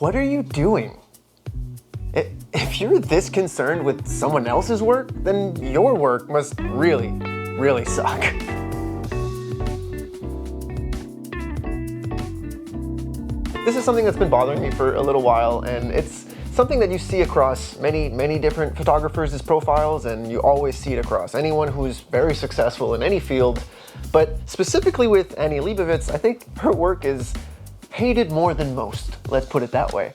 What are you doing? If you're this concerned with someone else's work, then your work must really, really suck. This is something that's been bothering me for a little while, and it's something that you see across many different photographers' profiles, and you always see it across anyone who's very successful in any field. But specifically with Annie Leibovitz, I think her work is hated more than most, let's put it that way.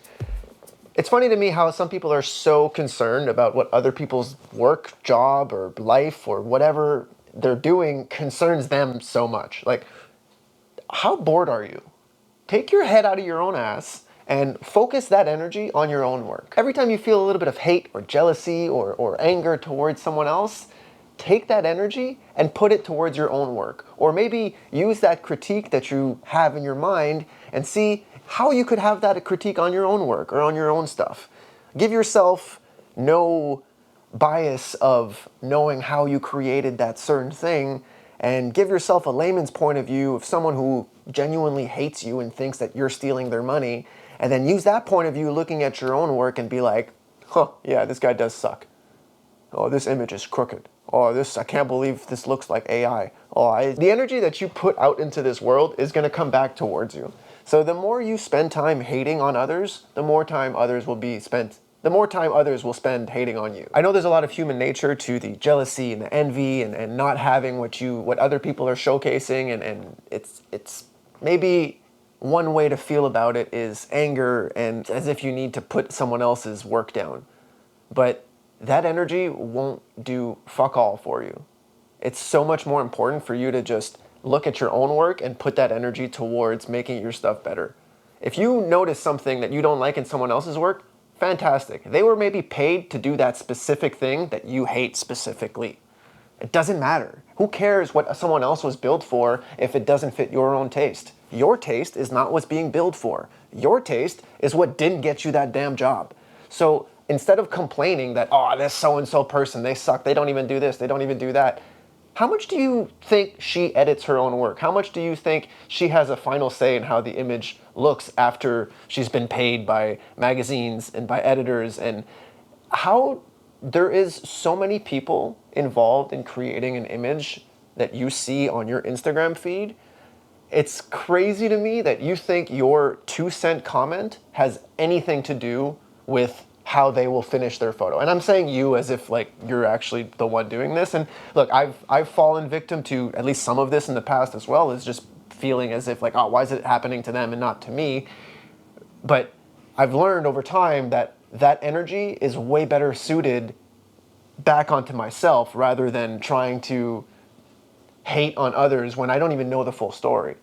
It's funny to me how some people are so concerned about what other people's work, job, or life, or whatever they're doing concerns them so much. Like, how bored are you? Take your head out of your own ass and focus that energy on your own work. Every time you feel a little bit of hate or jealousy or anger towards someone else, take that energy and put it towards your own work. Or maybe use that critique that you have in your mind and see how you could have that critique on your own work or on your own stuff. Give yourself no bias of knowing how you created that certain thing, and give yourself a layman's point of view of someone who genuinely hates you and thinks that you're stealing their money, and then use that point of view looking at your own work and be like, huh, yeah, this guy does suck. Oh, this image is crooked. Oh, I can't believe this looks like AI. The energy that you put out into this world is gonna come back towards you. So the more you spend time hating on others, the more time others will spend hating on you. I know there's a lot of human nature to the jealousy and the envy and not having what other people are showcasing, and it's maybe one way to feel about it is anger and as if you need to put someone else's work down. But that energy won't do fuck all for you. It's so much more important for you to just look at your own work and put that energy towards making your stuff better. If you notice something that you don't like in someone else's work, fantastic. They were maybe paid to do that specific thing that you hate specifically. It doesn't matter. Who cares what someone else was billed for if it doesn't fit your own taste? Your taste is not what's being billed for. Your taste is what didn't get you that damn job. So instead of complaining that, oh, this so-and-so person, they suck, they don't even do this, they don't even do that, how much do you think she edits her own work? How much do you think she has a final say in how the image looks after she's been paid by magazines and by editors? And how there is so many people involved in creating an image that you see on your Instagram feed. It's crazy to me that you think your 2-cent comment has anything to do with how they will finish their photo. And I'm saying you as if like you're actually the one doing this. And look, I've fallen victim to at least some of this in the past as well, is just feeling as if like, oh, why is it happening to them and not to me? But I've learned over time that that energy is way better suited back onto myself rather than trying to hate on others when I don't even know the full story.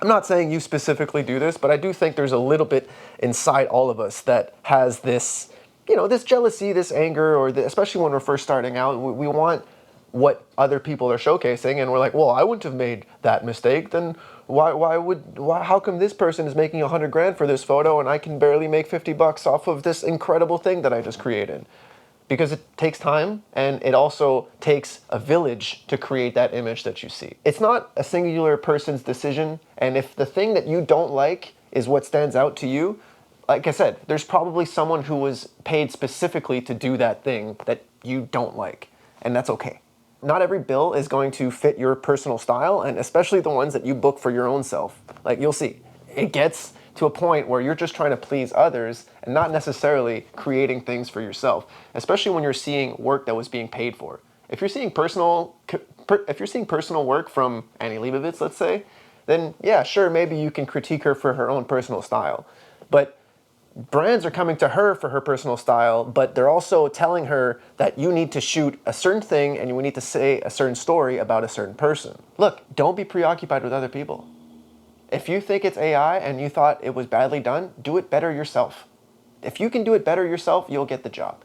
I'm not saying you specifically do this, but I do think there's a little bit inside all of us that has this, this jealousy, this anger, or especially when we're first starting out, we want what other people are showcasing, and we're like, well, I wouldn't have made that mistake. Then how come this person is making 100 grand for this photo and I can barely make 50 bucks off of this incredible thing that I just created? Because it takes time, and it also takes a village to create that image that you see. It's not a singular person's decision, and if the thing that you don't like is what stands out to you, like I said, there's probably someone who was paid specifically to do that thing that you don't like, and that's okay. Not every bill is going to fit your personal style, and especially the ones that you book for your own self. Like, you'll see, it gets to a point where you're just trying to please others and not necessarily creating things for yourself, especially when you're seeing work that was being paid for. If you're seeing personal work from Annie Leibovitz, let's say, then yeah, sure, maybe you can critique her for her own personal style. But brands are coming to her for her personal style, but they're also telling her that you need to shoot a certain thing and you need to say a certain story about a certain person. Look, don't be preoccupied with other people. If you think it's AI and you thought it was badly done, do it better yourself. If you can do it better yourself, you'll get the job.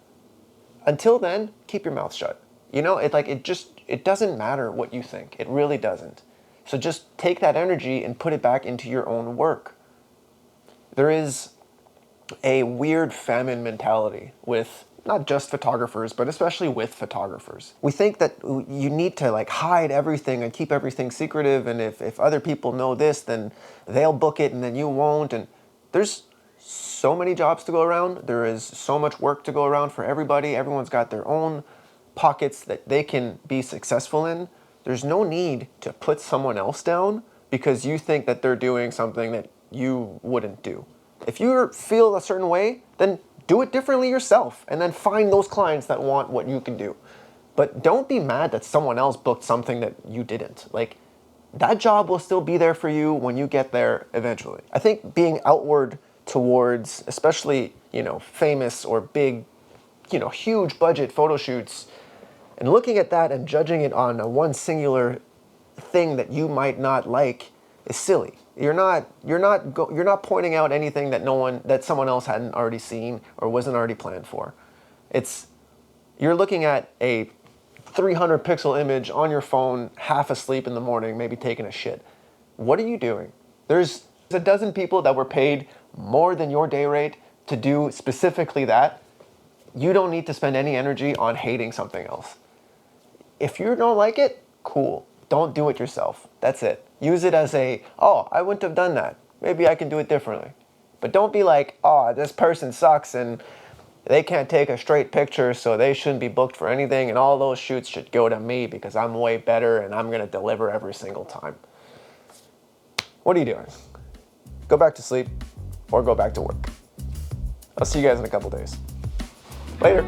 Until then, keep your mouth shut. It doesn't matter what you think. It really doesn't. So just take that energy and put it back into your own work. There is a weird famine mentality with not just photographers, but especially with photographers. We think that you need to like hide everything and keep everything secretive, and if other people know this, then they'll book it and then you won't. And there's so so many jobs to go around. There is so much work to go around for everybody. Everyone's got their own pockets that they can be successful in. There's no need to put someone else down because you think that they're doing something that you wouldn't do. If you feel a certain way, then do it differently yourself and then find those clients that want what you can do. But don't be mad that someone else booked something that you didn't. Like, that job will still be there for you when you get there eventually. I think being outward towards, especially, famous or big, huge budget photo shoots, and looking at that and judging it on a one singular thing that you might not like is silly. You're not pointing out anything that someone else hadn't already seen or wasn't already planned for. You're looking at a 300 pixel image on your phone, half asleep in the morning, maybe taking a shit. What are you doing? There's a dozen people that were paid more than your day rate to do specifically that. You don't need to spend any energy on hating something else. If you don't like it, cool. Don't do it yourself. That's it. Use it as I wouldn't have done that. Maybe I can do it differently. But don't be like, this person sucks and they can't take a straight picture, so they shouldn't be booked for anything, and all those shoots should go to me because I'm way better and I'm going to deliver every single time. What are you doing? Go back to sleep or go back to work. I'll see you guys in a couple days. Later.